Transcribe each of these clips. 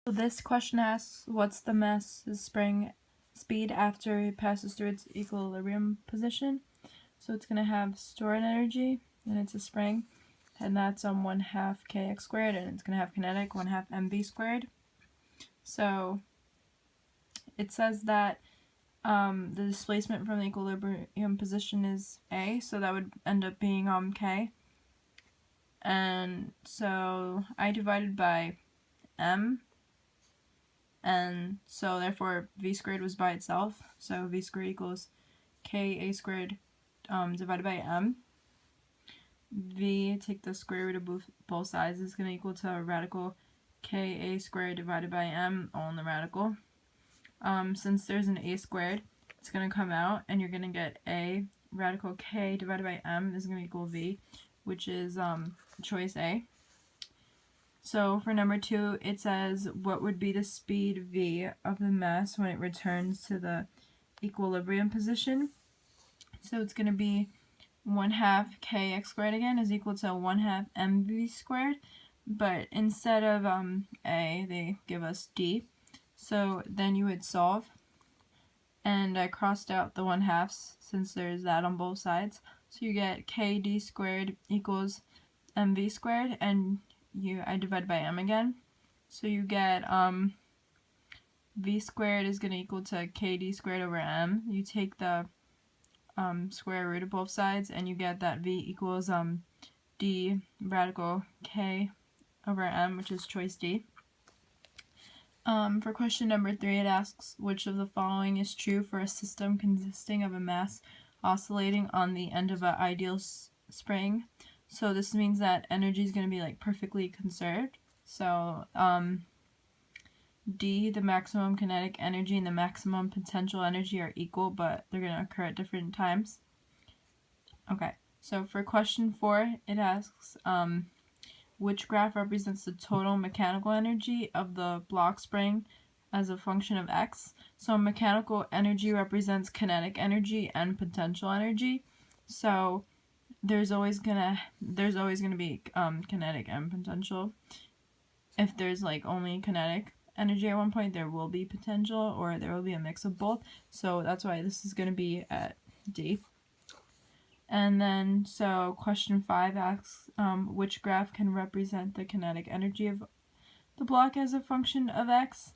So this question asks, what's the mass's spring speed after it passes through its equilibrium position? So it's going to have stored energy, and it's a spring, and that's 1/2 kx squared, and it's going to have kinetic 1/2 mv squared. So it says that the displacement from the equilibrium position is a, so that would end up being k. And so I divided by m, and so therefore v squared was by itself, so v squared equals ka squared divided by m. V, take the square root of both sides, is going to equal to a radical ka squared divided by m, all in the radical. Since there's an a squared, it's going to come out, and you're going to get a radical k divided by m is going to equal v, which is choice A. So for number 2, it says, what would be the speed v of the mass when it returns to the equilibrium position? So it's going to be 1/2 kx squared again is equal to 1/2 mv squared, but instead of a, they give us d. So then you would solve, and I crossed out the 1/2 since there's that on both sides. So you get kd squared equals mv squared, and I divide by m again. So you get v squared is going to equal to kd squared over m. You take the square root of both sides, and you get that v equals d radical k over m, which is choice D. For question number 3, it asks, which of the following is true for a system consisting of a mass oscillating on the end of an ideal spring? So this means that energy is going to be like perfectly conserved. So D, the maximum kinetic energy and the maximum potential energy are equal, but they're going to occur at different times. Okay, so for question 4, it asks, which graph represents the total mechanical energy of the block spring as a function of x? So mechanical energy represents kinetic energy and potential energy. So there's always gonna be kinetic and potential. If there's like only kinetic energy at one point, there will be potential, or there will be a mix of both. So that's why this is going to be at D. And then, so question 5 asks, which graph can represent the kinetic energy of the block as a function of x?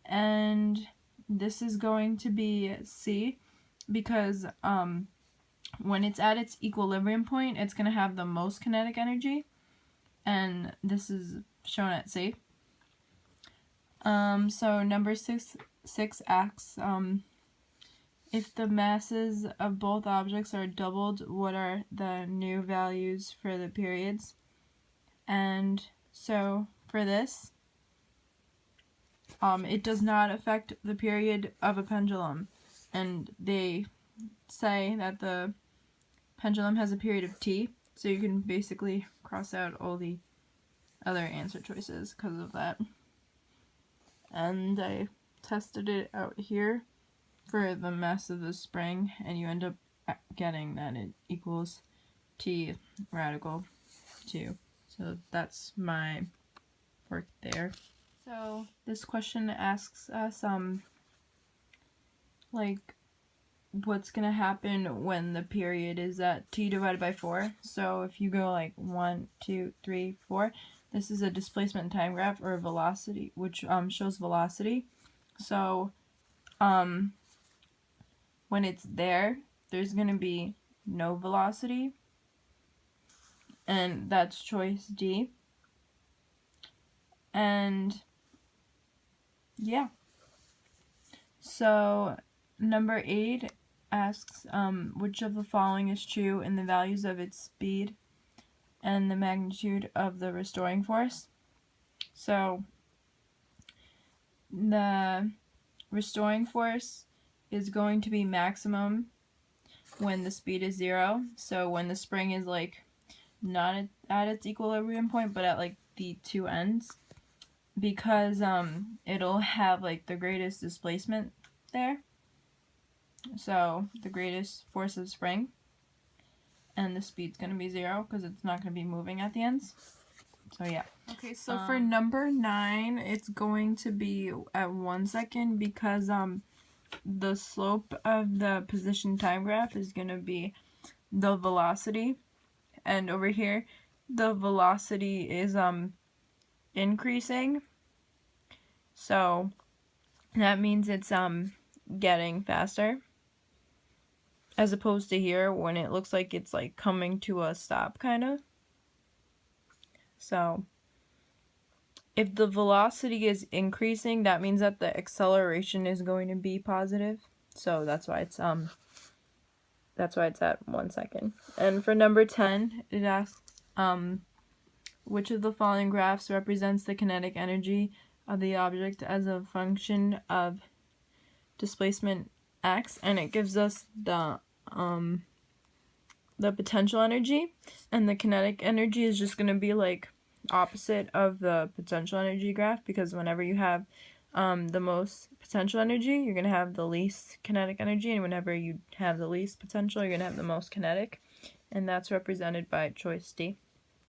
And this is going to be C, because when it's at its equilibrium point, it's going to have the most kinetic energy, and this is shown at C. So number 6 asks, if the masses of both objects are doubled, what are the new values for the periods? And so for this, it does not affect the period of a pendulum, and they say that the pendulum has a period of t, so you can basically cross out all the other answer choices because of that. And I tested it out here for the mass of the spring, and you end up getting that it equals t radical 2. So that's my work there. So this question asks us like what's gonna happen when the period is at t divided by 4. So if you go like 1, 2, 3, 4, this is a displacement time graph, or velocity, which shows velocity. So when it's there, there's gonna be no velocity, and that's choice D. And yeah, so number 8 asks, which of the following is true in the values of its speed and the magnitude of the restoring force? So the restoring force is going to be maximum when the speed is 0. So when the spring is like not at its equilibrium point, but at like the two ends, because it'll have like the greatest displacement there. So the greatest force of spring, and the speed's going to be 0 because it's not going to be moving at the ends. So yeah. Okay, so for number 9, it's going to be at 1 second because the slope of the position time graph is going to be the velocity, and over here the velocity is increasing, so that means it's getting faster, as opposed to here when it looks like it's like coming to a stop kind of. So if the velocity is increasing, that means that the acceleration is going to be positive. So that's why it's at 1 second. And for number 10, it asks which of the following graphs represents the kinetic energy of the object as a function of displacement x, and it gives us the potential energy, and the kinetic energy is just going to be like opposite of the potential energy graph, because whenever you have the most potential energy, you're going to have the least kinetic energy, and whenever you have the least potential, you're going to have the most kinetic, and that's represented by choice D.